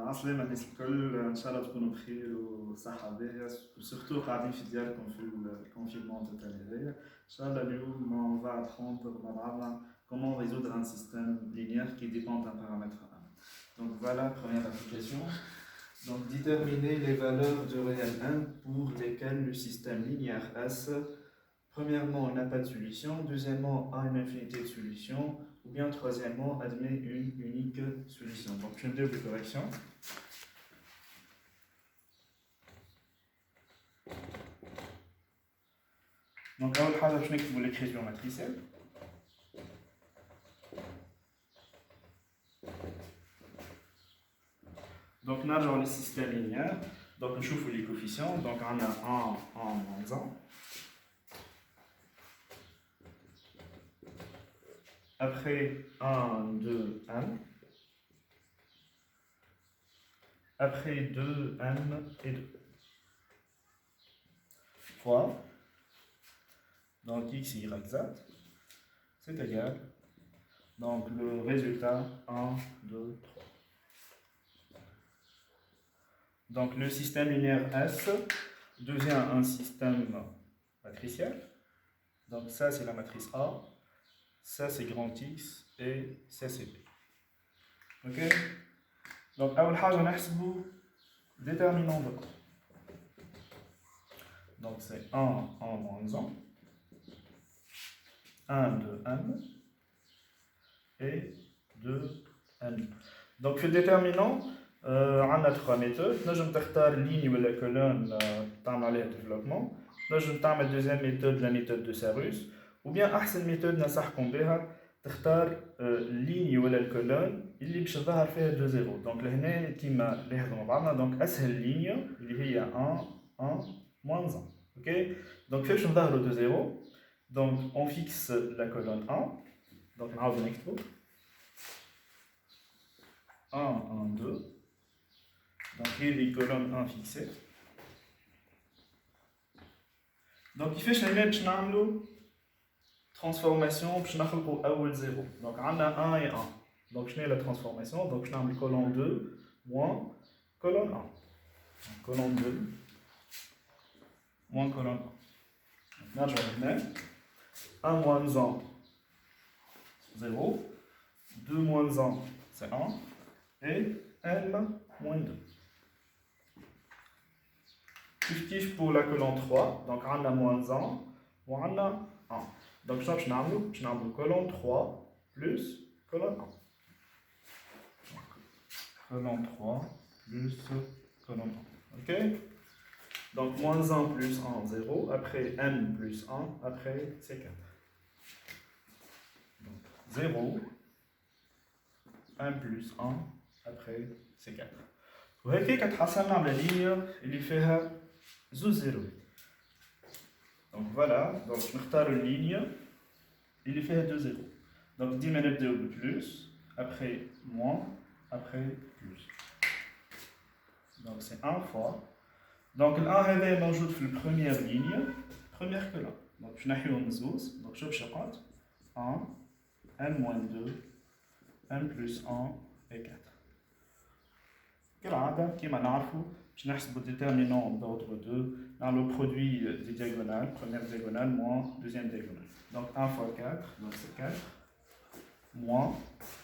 عسلامة الناس الكل ان شاء الله تكونوا بخير وصحة باهية وسورتو قاعدين في دياركم في الكونفينمون توتال هذايا ان شاء الله اليوم on va apprendre مع بعضنا comment résoudre un système linéaire qui dépend d'un paramètre 1. Donc voilà, première application. Donc déterminer les valeurs de réel 1 pour lesquelles le système linéaire S, premièrement, n'a pas de solution, deuxièmement, a une infinité de solutions, ou bien troisièmement, admet une unique solution. Donc je vais deux corrections. Donc أول حاجة باش نكتبوا l'écriture matricielle. Donc نرجعوا للسيستم linéaire. Donc نشوفوا les coefficients. Donc on a 1 en moins 1. Après 1, 2, m. Après 2, m et 2. Fois. Donc x, y, z. C'est égal. Donc le résultat 1, 2, 3. Donc le système linéaire S devient un système matriciel. Donc ça c'est la matrice A. Ça c'est grand X et ça c'est B. Ok? Donc أول حاجة نحسبوا déterminant de A. Donc c'est 1 en moins 1 de m et 2 m. Donc le déterminant, on a trois méthodes. Nous allons faire ligne ou la colonne dans le développement. Nous allons faire la deuxième méthode, la méthode de Sarrus. Ou bien la méthode ننصحكم بها تختار ligne ولا الكولون اللي باش تظهر فيها 2 0. Donc لهنا كيما لاحظوا مع بعضنا دونك اسهل لينيا اللي هي 1 1 moins 1. OK. Donc كيفاش نظهروا 2 0. Donc on fixe la colonne 1. Donc نعاودو نكتبو 1 1 2. Donc هي les colonnes 1 fixées. Donc كيفاش هنا باش نعملوا transformation باش نخلقوا اول 0. Donc عندنا 1 et 1. Donc شنو هي la transformation. Donc باش نعمل colonne 2 moins colonne 1. Donc, colonne 2 moins colonne 1. نرجع هنا 1 moins 1 0. 2 moins 1 c'est 1 et m moins 2. Kiff pour la colonne 3. Donc on a moins 1 ou on a 1. Donc je vais faire colonne 3 plus colonne 1. Colonne 3 plus colonne 1. Ok? Donc moins 1 plus 1, 0. Après m plus 1. Après c'est 4. Donc 0. 1 plus 1. Après c'est 4. وهيك كتحصلنا على لينيا اللي فيها زوز زيروات. Donc voilà, donc je نختار une ligne اللي فيها 2 0. Donc ديما نبداو ببلس, après moins, après plus. Donc c'est 1 fois. Donc ال 1 هذا موجود في البروميير ligne, première colonne. Donc باش نحيوهم زوز. Donc شوف شقات 1, n moins 2, n plus 1 et 4. كالعادة كيما نعرفوا باش نحسبوا déterminant d'ordre 2 dans le produit des diagonales, première diagonale moins deuxième diagonale. Donc 1 fois 4, donc c'est 4, moins,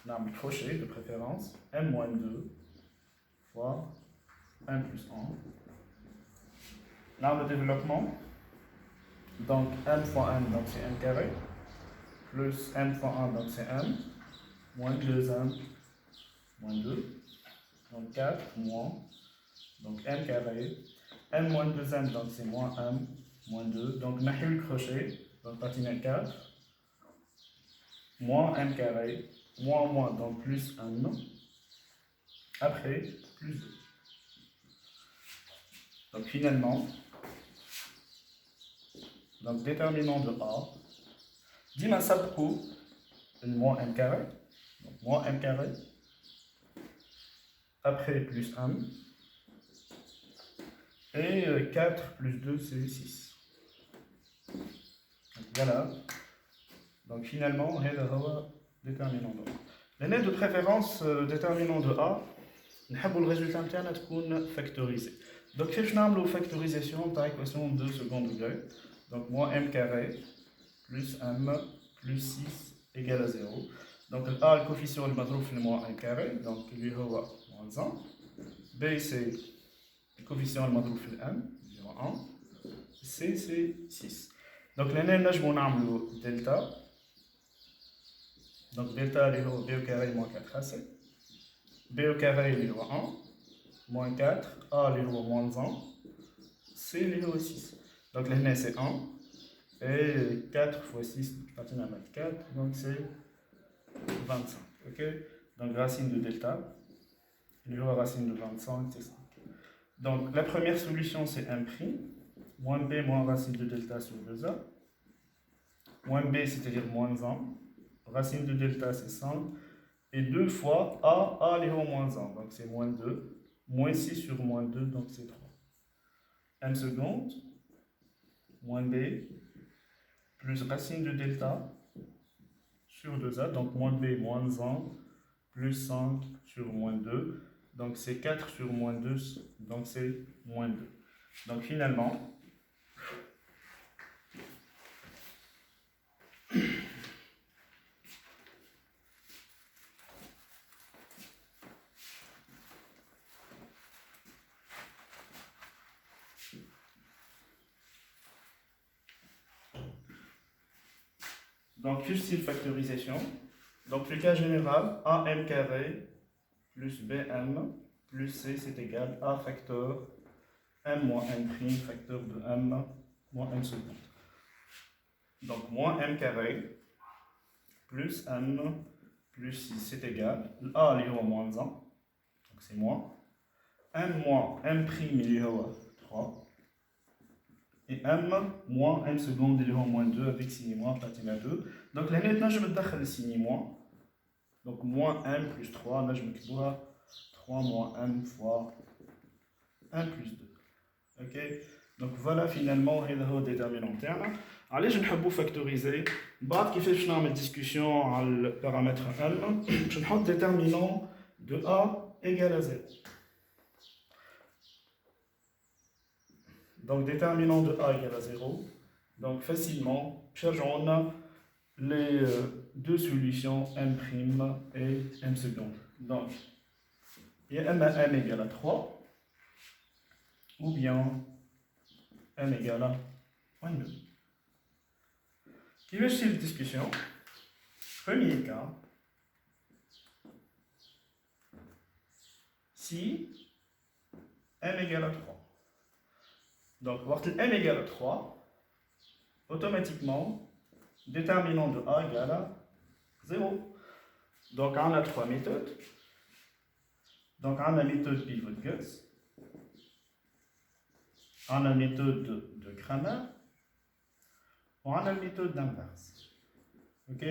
l'arme crochet de préférence, m moins 2 fois 1 plus 1. L'arme de développement, donc m fois m, donc c'est m carré, plus m fois 1, donc c'est m, moins 2m, moins 2. Donc 4 moins, donc m carré, m moins 2m, donc c'est moins m, moins 2, donc nahi le crochet, donc patiner 4, moins m carré, moins, donc plus 1, après plus 2. Donc finalement, donc déterminant de A, dima sabkou, moins m carré, donc moins m carré, après plus 1, et 4 plus 2 c'est 6. Donc voilà, donc finalement on est le déterminant de A. L'année de préférence déterminant de A, نحبوا الريزولتا نتاعنا تكون فاكتوريزي. دونك كيفاش نعملوا فاكتوريزاسيون تاع ايكواسيون دو سكوند دوغري؟ دونك موان ام كاري بلس ام بلس 6 ايكال 0. دونك الا الكوفيسيون المضروب في الموان ام كاري دونك اللي هو موان 1. بي سي الكوفيسيون المضروب في الام اللي هو 1. سي سي 6. دونك لهنا نجمو نعملو دلتا. دونك دلتا اللي هو بي او كاري موان 4 سي. بي او كاري اللي هو 1 موان 4. ا اللي هو موان 1. سي اللي هو 6. دونك لهنا سي 1. Et 4 fois 6, partie à 4, donc c'est 25. Ok? Donc racine de delta. Il y aura racine de 25, c'est 5. Donc la première solution c'est 1', moins b moins racine de delta sur 2a. Moins b c'est-à-dire moins 1. Racine de delta c'est 5. Et 2 fois a est au moins 1. Donc c'est moins 2. Moins 6 sur moins 2, donc c'est 3. M seconde. Moins b. Plus racine de delta sur 2a, donc moins b moins 1, plus 5 sur moins 2, donc c'est 4 sur moins 2, donc c'est moins 2. Donc finalement, donc fusil factorisation. Donc le cas général, AM carré plus BM plus C c'est égal à facteur M moins M prime facteur de M moins M seconde. Donc moins M carré plus M plus 6 c'est égal A il y a moins 1, donc c'est moins. M moins M prime il y a 3. Et M moins M seconde il y a moins 2 avec signe moins platine à 2. Donc là maintenant je me décale le signe moins. Donc moins M plus 3, là je me vois 3 moins M fois 1 plus 2. Ok? Donc voilà finalement le déterminant terme. Allez, je vais factoriser. بعد كيفاش نعمل discussion على le paramètre M. Je vais mettre déterminant de A égale à 0. Donc déterminant de A égale à 0. Donc facilement, on a les deux solutions M' et M seconde. Donc, il y a M à M égale à 3, ou bien M égale à moins 2. Qui veut suivre la discussion? Premier cas, si M égale à 3. Donc, quand M égale à 3, automatiquement, déterminant de A égale à 0. Donc, on a trois méthodes. Donc, on a la méthode pivot-Gus, on a la méthode de Cramer, on a la méthode d'inverse. Ok?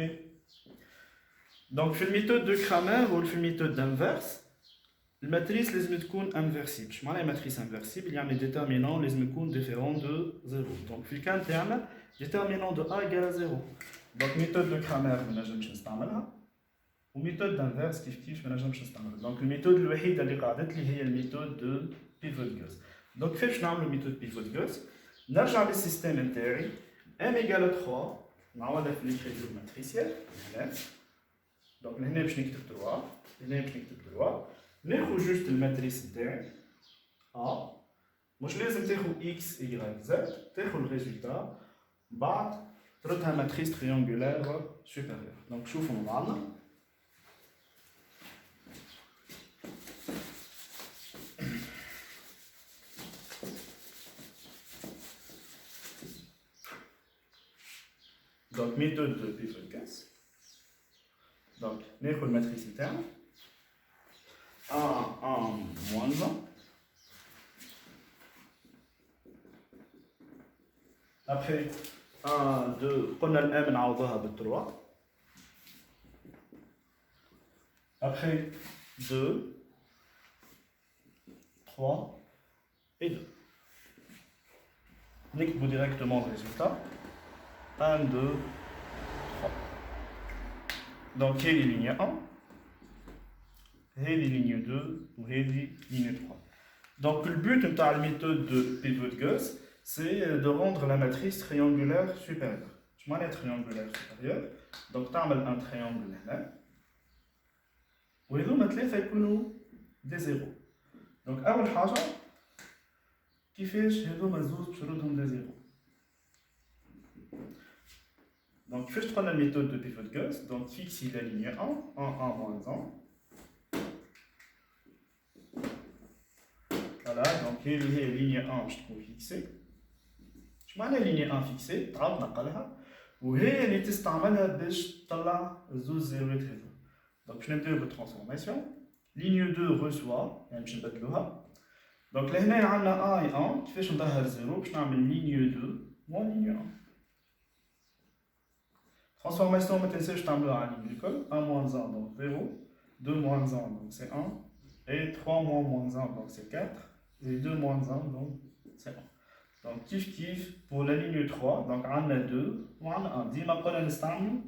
Donc, dans la méthode de Cramer ou la méthode d'inverse, la matrice doit être inversible. Je la matrice inversible, il y a des déterminants qui doivent être différents de 0. Donc, dans le cas interne, déterminant de A égale à 0. Donc, la méthode de Cramer, je ne vais pas l'utiliser. Ou méthode d'inverse, je ne vais pas l'utiliser. Donc, la méthode qui est la méthode de pivot-Gus. Donc, qu'est-ce que la méthode pivot-Gus? On a le système interne, M égale à 3, on a l'écriture matricielle. Donc, là, je vais écrire 3, là, je vais écrire 3. Je vais juste la matrice interne A. Moi, je vais écrire X, Y, Z. Je vais le résultat. بعد تردها matrice triangulaire supérieure. Donc شوفوا مع بعضنا. Donc méthode de pivot-Gus. Donc ناخذ matrice interne. 1, 1, moins 1. Après 1, 2, on a le M نعوضها ب 3. Après 2, 3 et 2. نكتبوا directement le résultat. 1, 2, 3. Donc, quelle est ligne 1? هذه ligne 2 وهذه ligne 3. Donc le but de la méthode de pivot de Gauss, c'est de rendre la matrice triangulaire supérieure. Je m'en ai triangulaire supérieure. Donc tu as un triangle là. Et donc ثلاثة يكونوا des zéros. Donc أول حاجة كيفاش هذوما الزوز باش نردهم des zéros. Donc كيفاش تقولنا la méthode de pivot de Gauss. Donc fixe la ligne 1, 1, moins 1. Voilà, donc هذه هي ligne 1 باش تكون fixée. اش معنى ligne 1 fixée؟ تعاود نقلها وهي اللي تستعملها باش تطلع الزوز زيروات هذو. Donc باش نبداو بالترانسفورماسيون. ligne 2 reçoit يعني باش نبدلوها. Donc لهنا عندنا 1 et 1 كيفاش نظهر 0 باش نعمل ligne 2 moins ligne 1. Transformation ما تنساوش تعملوها على ligne الكل. 1 moins 1 donc 0, 2 moins 1 donc c'est 1 et 3 moins 1 donc c'est 4 et 2 moins 1 donc c'est 1. Donc kiff pour la ligne 3 donc on a 2 ou on a 1. ديما قلنا نستعملوا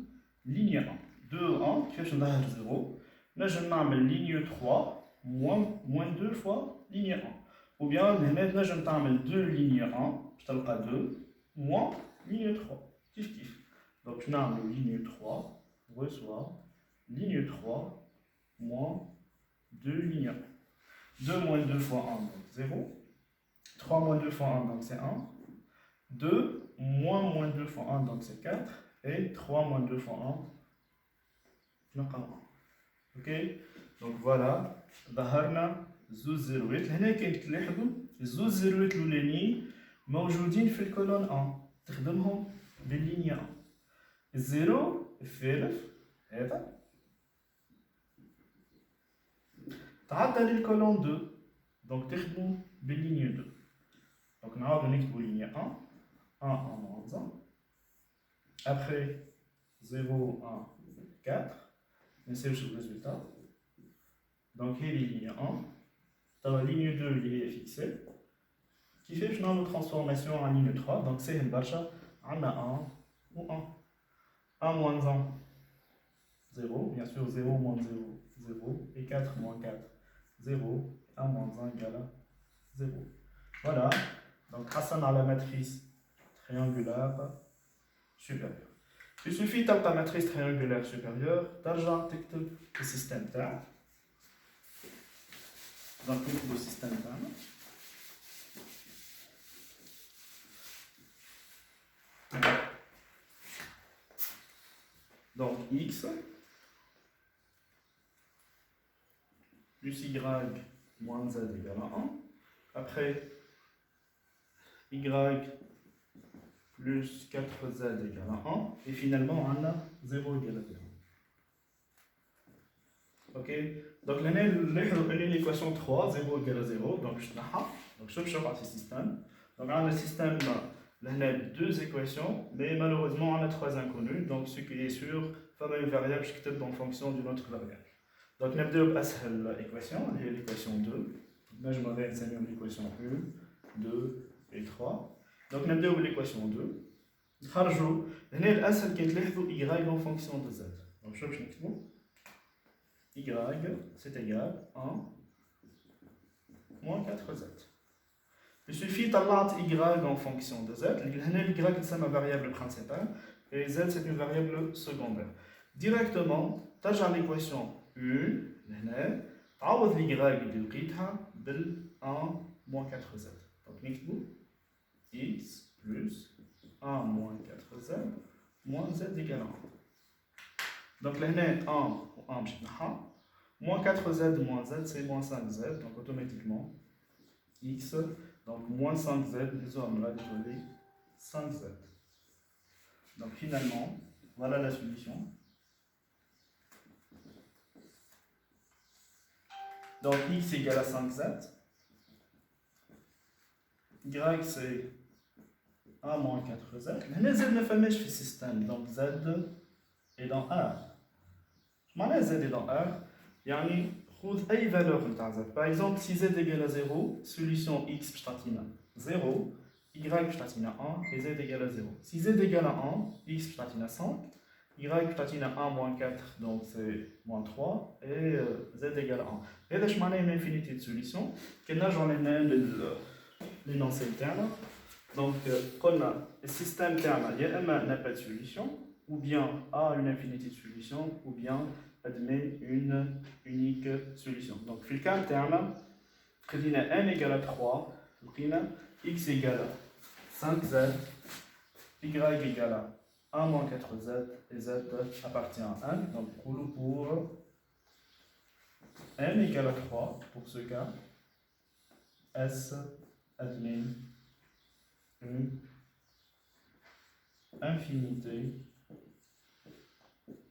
ligne 1. 2 1 كيفاش نظهر 0 نجم نعمل ligne 3 moins 2 fois ligne 1 ou bien هنا نجم تعمل 2 ligne 1 باش تلقى 2 moins ligne 3 كيف. Donc je n'ai ligne 3 reçoit ligne 3 moins 2 ligne 1. 2 moins 2 fois 1 donc 0. 3 moins 2 fois 1 donc c'est 1. 2 moins 2 fois 1 donc c'est 4. Et 3 moins 2 fois 1 donc 1. Ok. Donc voilà ظهرنا زوز زيروات. هنا كيف تلاحظوا الزوز زيروات الاولانيين موجودين في الكولون 1 تخدمهم باللينيا 1. الزيرو الثالث هذا تعدى للكولون 2 دونك تخدموا باللينيا 2. دونك نعاودو نكتبو لينيا 1 1 moins 1 après 0 1 4 نساوش الريزولتا. دونك هذه لينيا 1 توا لينيا 2 اللي هي فيكسي كيفاش نعملو ترانسفورماسيون على لينيا 3. دونك ساهل برشا عندنا 1 و 1 1 moins 1 0 bien sûr 0 moins 0 0 et 4 moins 4 0 1 moins 1 égale à 0. Voilà, donc حصلنا على matrice triangulaire supérieure. Il suffit de ta matrice triangulaire supérieure ترجع تكتب السيستم تاعك. donc نكتب السيستم تاعنا. Donc x plus y moins z égale à 1. Après y plus 4z égale à 1. Et finalement on a 0 égale à 0. Ok. Donc là on a l'équation 3, 0 égale à 0. Donc je vais faire ce système. Donc on a le système. On a deux équations, mais malheureusement on a trois inconnus. Donc ce qui est sûr, il y a une variable qui est en fonction d'une autre variable. Donc on a l'équation, l'équation 2. Là je m'en vais enseigner l'équation 1, 2 et 3. Donc on a l'équation 2. خرجوا هنا الاسهل كي تلاحظوا y en fonction de z. Donc je vais نكتبوا y c'est égal à 1 moins 4z. Il suffit de y en fonction de z. Y c'est ma variable principale et z c'est une variable secondaire. Directement, tu as l'équation 1, تعوض y اللي لقيتها بال 1 moins 4z. Donc نكتبوا x plus 1 moins 4z moins z égale 1. Donc là 1 و 1 باش نحا moins 4z moins z c'est moins 5z. Donc automatiquement x donc moins 5z, les hommes va donner 5z. Donc finalement, voilà la solution. Donc x égale à 5z. Y c'est 1 moins 4z. Là, z ne fait pas le système. Donc z est dans R. Je m'en ai z est dans R. يعني خذ أي valeur نتاع z. Par exemple, si z égale à 0, solution x بتعطينا 0, y بتعطينا 1 et z égale à 0. Si z égale à 1, x بتعطينا 5 y تعطينا 1 moins 4, donc c'est moins 3, et z égale 1. Et là, je m'en ai une infinité de solutions. Que là, j'en ai l'énoncé interne. Donc, on a le système interne, il n'a pas de solution, ou bien a une infinité de solutions, ou bien admet une unique solution. Donc, في الكام interne, خلينا n égale à 3, خلينا x égale à 5z, y égale à 1 moins 4z, et z appartient à 1. Donc, pour n égale à 3, pour ce cas, S admet une infinité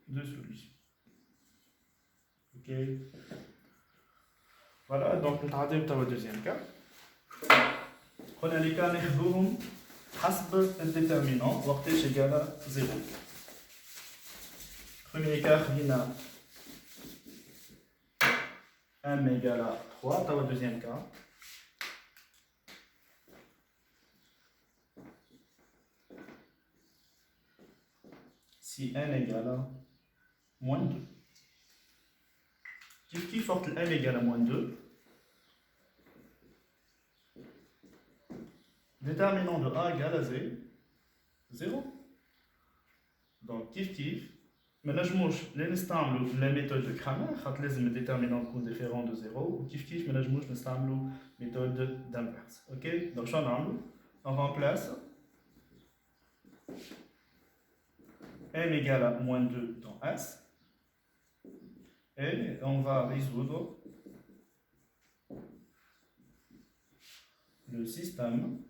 de solutions. Ok. Voilà, donc on a le deuxième cas. On a les cas ناخذوهم حسب الديترمينant وقتاش égal à 0. Premier cas, خلينا m égale à 3. Dans le deuxième cas, si n égale à moins 2. Qui forte n égale à moins 2. Déterminant de a égale à 0. Donc, kiff. Mais là, je mange la méthode de Cramer, le déterminant est différent de 0. Ou kiff, mais là, je mange la méthode d'inverse. Ok? Donc, on remplace m égale à moins 2 dans S. Et on va résoudre le système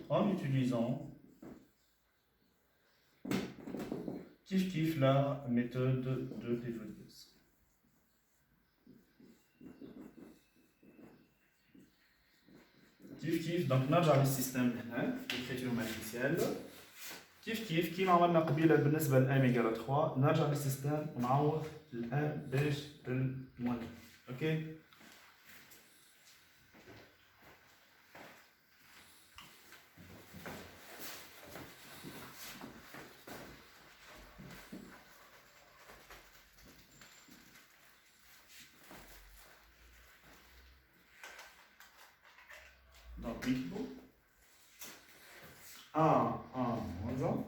en utilisant kiff la méthode de Lévenius. Kiff, donc نرجع للسيستم هنا l'écriture matricielle. كيف كيما عملنا قبيله بالنسبه ل m égale 3 نرجع للسيستم ونعوض ال m باش بالموان. اوكي. Donc, l'équivalent 1 moins 1.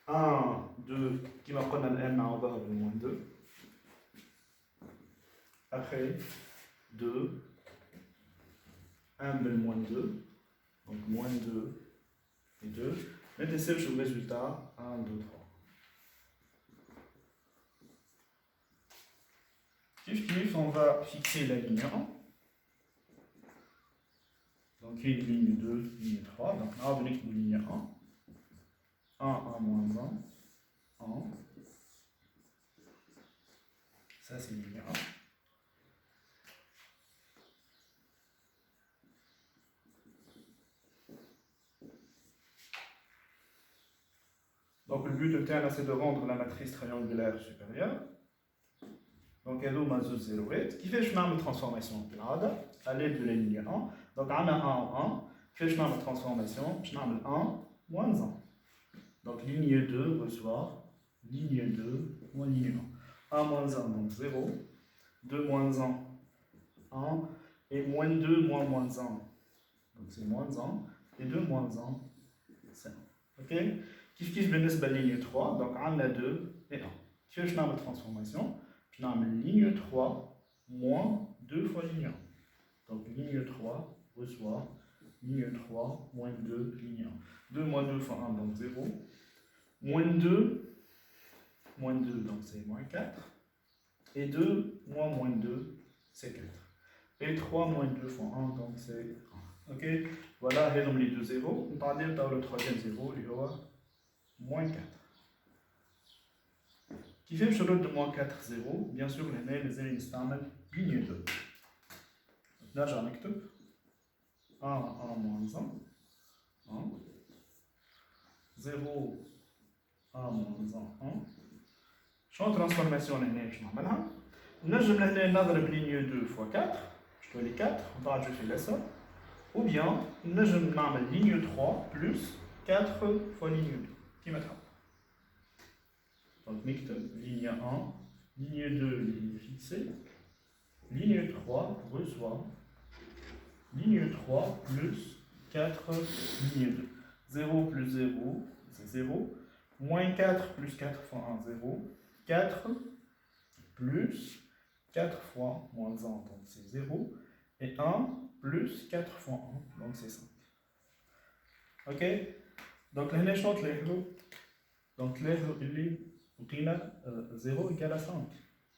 1, 2, qui va prendre un m à envers le moins 2. Après, 2, 1 le moins 2. Donc, moins 2 et 2. Mettez ça sur le résultat 1, 2, 3. Kiff, on va fixer la ligne 1. Donc, une ligne 2, ligne 3. Donc, on va venir pour ligne 1. 1 moins 1. 1. Ça, c'est ligne 1. Donc, le but de terme, c'est de rendre la matrice triangulaire supérieure. Donc, elle a 0,8 qui fait chemin de transformation à l'aide de la ligne 1. Donc, on a 1 en 1, fait chemin de transformation, je n'ai 1 moins 1. Donc, ligne 2 reçoit ligne 2 moins ligne 1. 1 moins 1, donc 0. 2 moins 1, 1. Et moins 2 moins 1. Donc, c'est moins 1. Et 2 moins 1, c'est 1. Ok? Kiff بالنسبة ligne 3. Donc, on a 2 et 1. Fait chemin de transformation. Je n'ai ligne 3 moins 2 fois ligne 1. Donc ligne 3 reçoit ligne 3 moins 2 ligne 1. 2 moins 2 fois 1, donc 0. Moins 2, donc c'est moins 4. Et 2 moins 2, c'est 4. Et 3 moins 2 fois 1, donc c'est 1. Ok? Voilà, et donc les deux zéros. On parle dans le troisième zéro, il y aura moins 4. Qui fait le de moins 4, 0. Bien sûr, les élèves نستعمل ligne 2. نرجع نكتب 1 moins 1. 1. 0 1 moins 1. شنو transformation هنا باش نعملها؟ نجم لهنا نضرب ligne 2 fois 4. Je dois les 4. On va ajouter la somme. ou bien نجم نعمل ligne 3 plus 4 fois ligne 2 كيما تحب. Donc نكتب ligne 1, ligne 2 ligne fixée, ligne 3 reçoit ligne 3 plus 4 ligne 2. 0 plus 0, c'est 0. Moins 4 plus 4 fois 1, 0. 4 plus 4 fois moins 1, donc c'est 0. Et 1 plus 4 fois 1, donc c'est 5. Ok? Donc là, je note les roues. Donc les roues, il 0 égale à 5.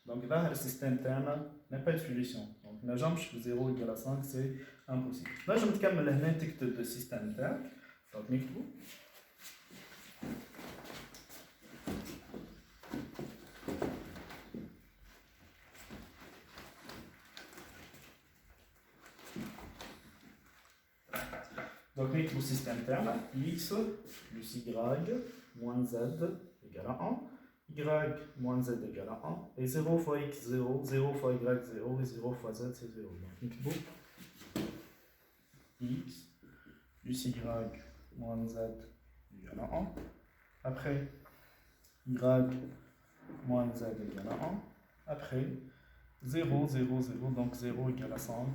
Donc là, le système interne n'a pas de solution. Donc la jambe 0 égale à 5, c'est impossible. Là, je vais te le système interne. Donc, نكتبو. Donc, نكتبو système interne. X plus Y moins Z égale à 1. Y moins Z égale à 1. Et 0 fois X, 0. 0 fois Y, 0. Et 0 fois Z, c'est 0. Donc, نكتبو X plus Y moins Z égale à 1. Après, Y moins Z égale à 1. Après, 0, 0, 0, donc 0 égale à 5.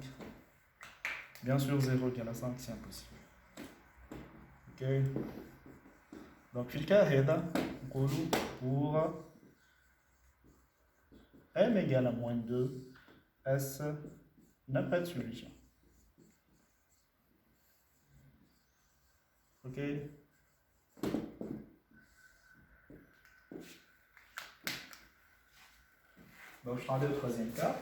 Bien sûr, 0 égale à 5, c'est impossible. Ok. Donc, في الكا هذا نقولوا pour m égale à moins 2, S n'a pas de solution. Ok. Donc, je parlais au troisième cas.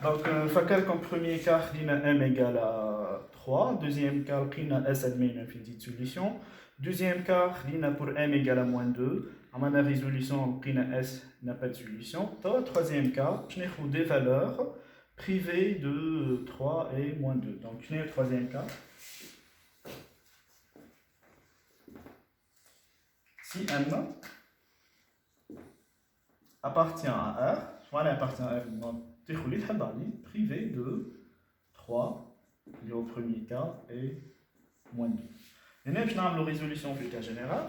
Donc, فكر comme premier cas, m égale à 3. Deuxième cas, S admet une infinité de solutions. Deuxième cas, pour m égale à moins 2. À ma résolution, S n'a pas de solution. Dans le troisième cas, je n'ai des valeurs privées de 3 et moins 2. Donc, je n'ai le troisième cas. Si m appartient à R, soit appartient à R, privé de 3, au premier cas, et moins 2. Et même je n'ai la résolution pour le cas général.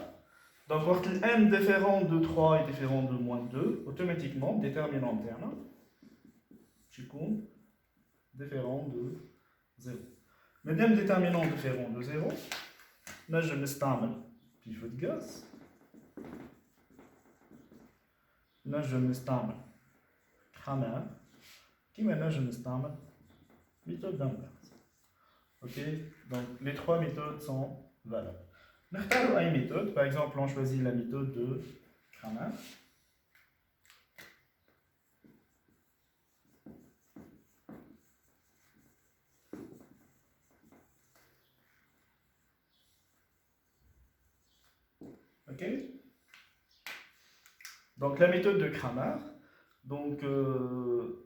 Donc, quand m différent de 3 est différent de moins 2, automatiquement, déterminant interne, je compte différent de 0. Mais même déterminant différent de 0, là je me stamle pivot de Gauss. Là je me stamle Kramer. Qui maintenant je me stamle méthode d'Amberg. Ok, donc les trois méthodes sont valables. Nous avons une méthode, par exemple, on choisit la méthode de Kramer. Ok, donc la méthode de Kramer. Donc,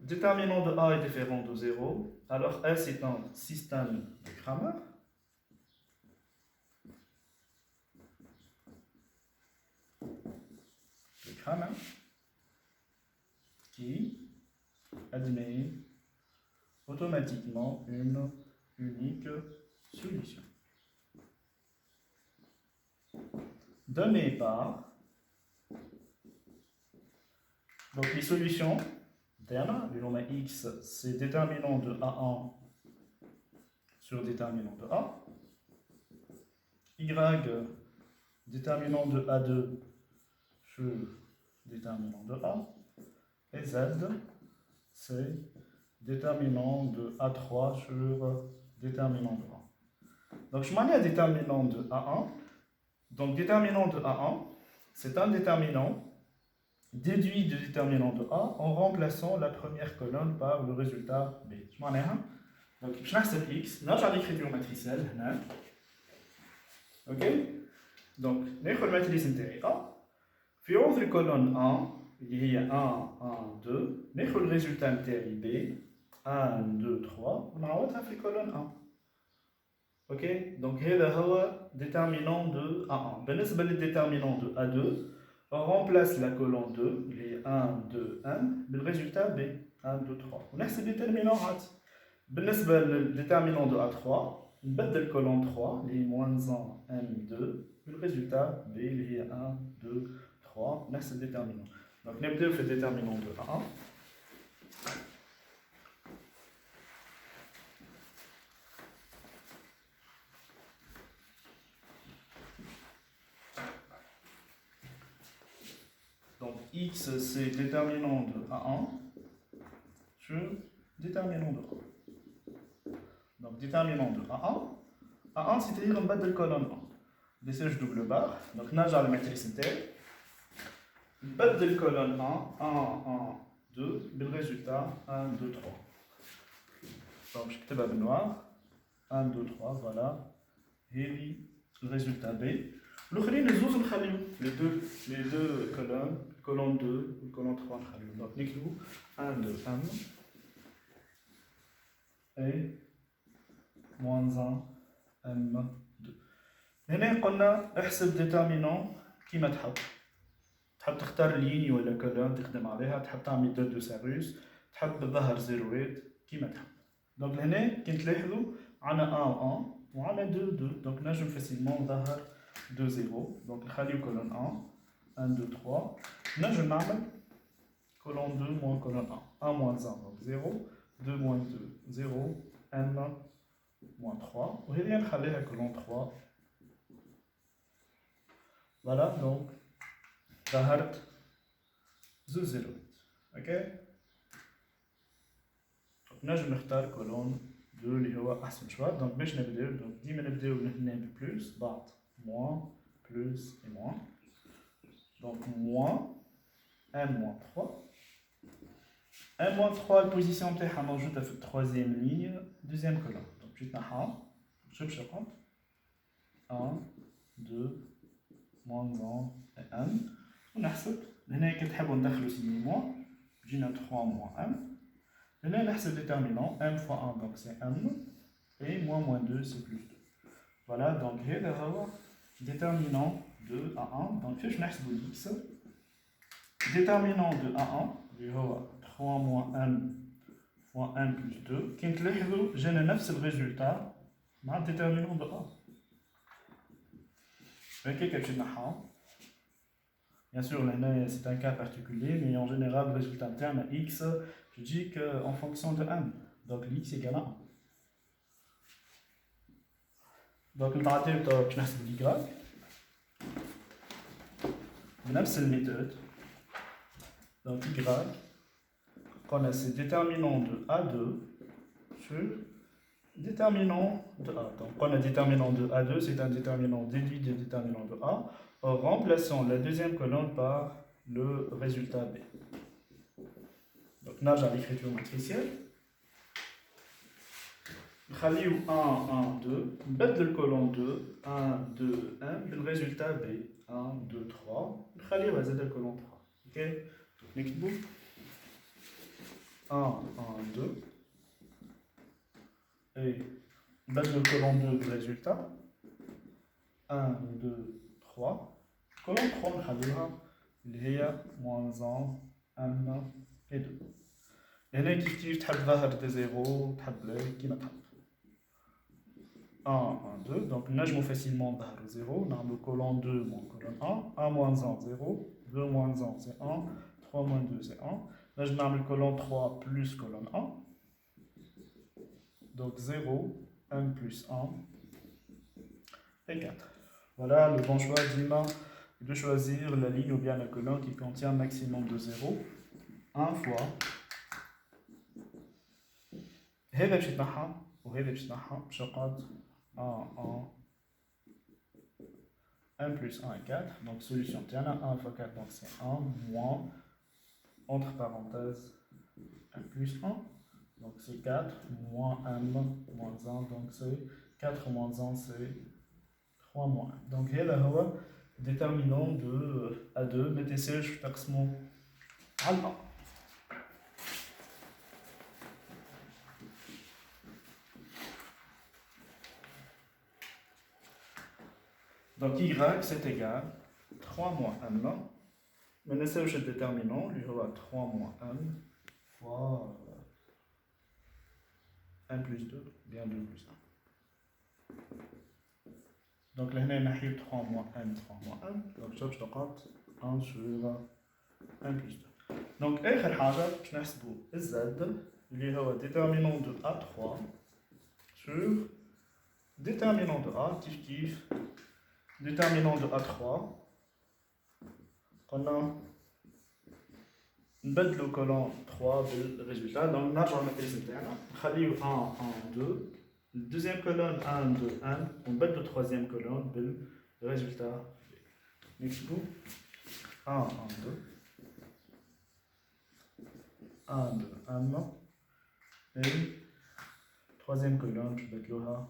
déterminant de A est différent de 0. Alors, S est un système de Kramer. Qui admet automatiquement une unique solution. Donnée par donc les solutions internes, le nombre x, c'est déterminant de A1 sur déterminant de A. Y, déterminant de A2 sur déterminant de A. Et Z, c'est déterminant de A3 sur déterminant de A. Donc je m'en ai à déterminant de A1. Donc déterminant de A1, c'est un déterminant déduit du déterminant de A en remplaçant la première colonne par le résultat B. Je m'en ai un. Donc je n'accepte X, là j'ai l'écriture matricielle. Ok? Donc, nous la matrice intérieure A. Puis on la colonne 1, il y a 1, 1, 2. Nous le résultat intérieur B. 1, 2, 3. On a la colonne 1. Ok, donc هذا هو déterminant de A1. بالنسبة للدéterminant de A2, on remplace la colonne 2, les 1, 2, 1, le résultat B, 1, 2, 3. On a ce déterminant A. بالنسبة للدéterminant de A3, نبدل colonne 3, les moins 1, M2, le résultat B, les 1, 2, 3, on a ce déterminant. Donc نبدأ في déterminant de A1. Donc x c'est déterminant de A1 sur déterminant de A. Donc déterminant de A1. A1 c'est-à-dire on bat de colonne 1. Descends double barre. Donc نرجع للماتريسيتي. نبدل colonne 1, 1, 1, 2, بالريزultat 1, 2, 3. Donc je كتبها بالنوار. 1, 2, 3, voilà. هذه الريزultat B. الاخرين الزوز نخليهم les deux colonne 2 et colonne 3 نخليهم. Donc نكتبوا 1, 2, M et moins 1, M2. هنا قلنا احسب ديترمينون كيما تحب تختار ليني ولا كولون تخدم عليها، تحب تعمل دو دو سيروس، تحب تظهر زيروات كيما تحب. دونك لهنا كي تلاحظوا عنا 1 و 1 وعنا 2 2، دونك نجم فاسيلمون نظهر 2 0. دونك نخليو كولون 1 2 3، نجم نعمل كولون 2 موان كولون 1 1 موان 1 دونك 0 2 موان 2 0 1 موان 3، وهذه نخليها كولون 3. Voilà, donc, ظهرت زوج زيروات. اوكي، نجم نختار كولون 2 اللي هو احسن شويه. دونك باش نبداو، دونك ديما نبداو من هنا ببلوس بعد موان بلوس اي موان. دونك موان 1 موان 3. 1 موان 3 البوزيسيون تاعها موجوده في التروازيام ليني دوزيام كولون. دونك باش نحاها شوف شقد 1 2 moins 1 et 1. ونحسب هنا كي تحبوا ندخلوا سيني موان جينا 3 موان 1. هنا نحسب déterminant m fois 1 donc c'est m et moins 2 c'est plus 2. Voilà, donc هذا هو déterminant de A1. donc فاش نحسبوا x déterminant de A1 اللي هو 3 moins m fois 1 plus 2 كي تلاحظوا جانا نفس الريزولتا مع déterminant de A. Bien sûr, c'est un cas particulier, mais en général, le résultat interne x, je dis qu'en fonction de m. Donc, x égale à 1. Donc, le تعطيل باش نحسب y بنفس الميثode. Donc, y qu'on a ce déterminant de A2 sur déterminant de A. Donc, on a déterminant de A2, c'est un déterminant déduit du déterminant de A, en remplaçant la deuxième colonne par le résultat B. Donc, là, j'ai l'écriture matricielle. نخليو 1 1 2 نبدل الكولون 2 1 2 1 بالريزultat B 1 2 3 نخليوها زاد الكولون 3. اوكي، نكتبو 1 1 2 et نبدلو الكولون 2 بالريزultat 1 2 3. كولون 3 نخليوها اللي هي moins 1 1 et 2. هنا كيف تحب ظاهر دي زيرو تحب لي كيما تحب 1 1 2. donc نجمو facilement ظهر 0 نعملو colonne 2 moins colonne 1 1 moins 1 0 2 moins 1 c'est 1 3 moins 2 c'est 1. نجم نعمل colonne 3 plus colonne 1. donc 0 1 plus 1 et 4. Voilà, le bon choix d'Ima est de choisir la ligne ou bien la colonne qui contient maximum de 0 1 fois هذا باش يتنحى وهذا باش يتنحى باش يقعد 1 1 plus 1 est 4. donc solution تاعنا 1 fois 4 donc c'est 1 moins entre parenthèses 1 plus 1 donc c'est 4 moins 1 moins 1 donc c'est 4 moins 1 c'est 3 moins 1. donc هذا هو déterminant de A2. mettez سيرش تقسموا على Donc y c'est égal 3 moins 1. Mais laissez le déterminant, lui aura 3 moins 1 fois 1 plus 2, bien 2 plus 1. Donc là, on a 3 moins 1, 3 moins 1. Donc je vais 1 sur 1 plus 2. Donc, آخر حاجة باش نحسبو Z اللي هو déterminant de A3 sur déterminant de A كيف déterminant de A3 قلنا نبدلو colonne 3 بالريزولتا. دونك نرجعو للميكانيزم تاعنا نخليو 1 1 2 الدوزيام colonne 1 2 1 ونبدلو troisième colonne بالريزولتا. نكتبو 1 1 2 1 2 1 et troisième colonne je vais mettre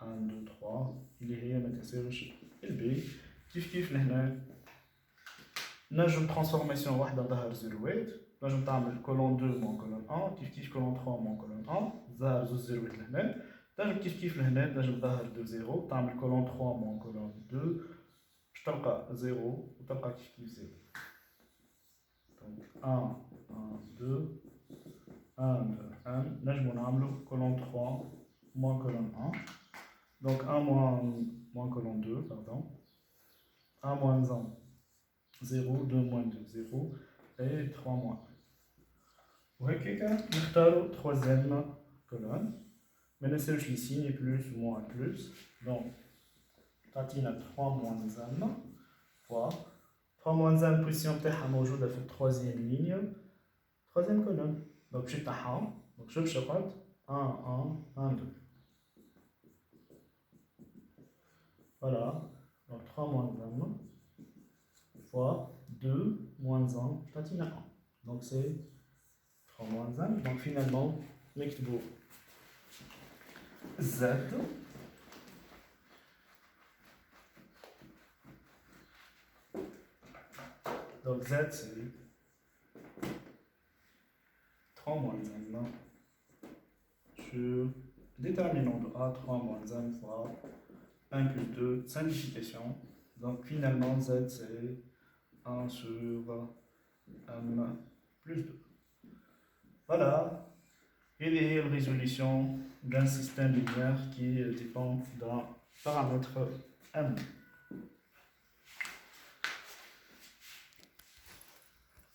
1 2 3 اللي هي ما تنساوش البي كيف لهنا نجم ترانسفورماسيون واحده ظهر 0 نجم تعمل كولون 2 مون كولون 1 كيف كولون 3 مون كولون 1 ظهر زوج 0 لهنا نجم كيف لهنا نجم ظهر 2 0 تعمل كولون 3 مون كولون 2 باش تلقى 0 وتلقى كيف 0. دونك 1 1 2 1 2 1 نجمو نعملو colonne 3 moins colonne 1. Donc 1 moins colonne 2, pardon. 1 moins 1, 0, 2 moins 2, 0, et 3 moins 1. وهكاكا نختارو troisième colonne. ما ننساوش لي signes plus moins plus. Donc تعطينا 3 moins 1 fois 3 moins 1 البوزيسيون تاعها موجودة في troisième ligne, troisième colonne. Donc je tahan, donc je chocolat 1 1 1 2. Voilà, donc 3 moins 1 fois 2 moins 1, je 1. Donc c'est 3 moins 1. Donc finalement, نكتبو Z donc Z c'est 3 moins 1 sur déterminant de A 3 moins 1 fois 1 plus 2, simplification. Donc finalement Z c'est 1 sur M plus 2. Voilà. Et la résolution d'un système linéaire qui dépend d'un paramètre M.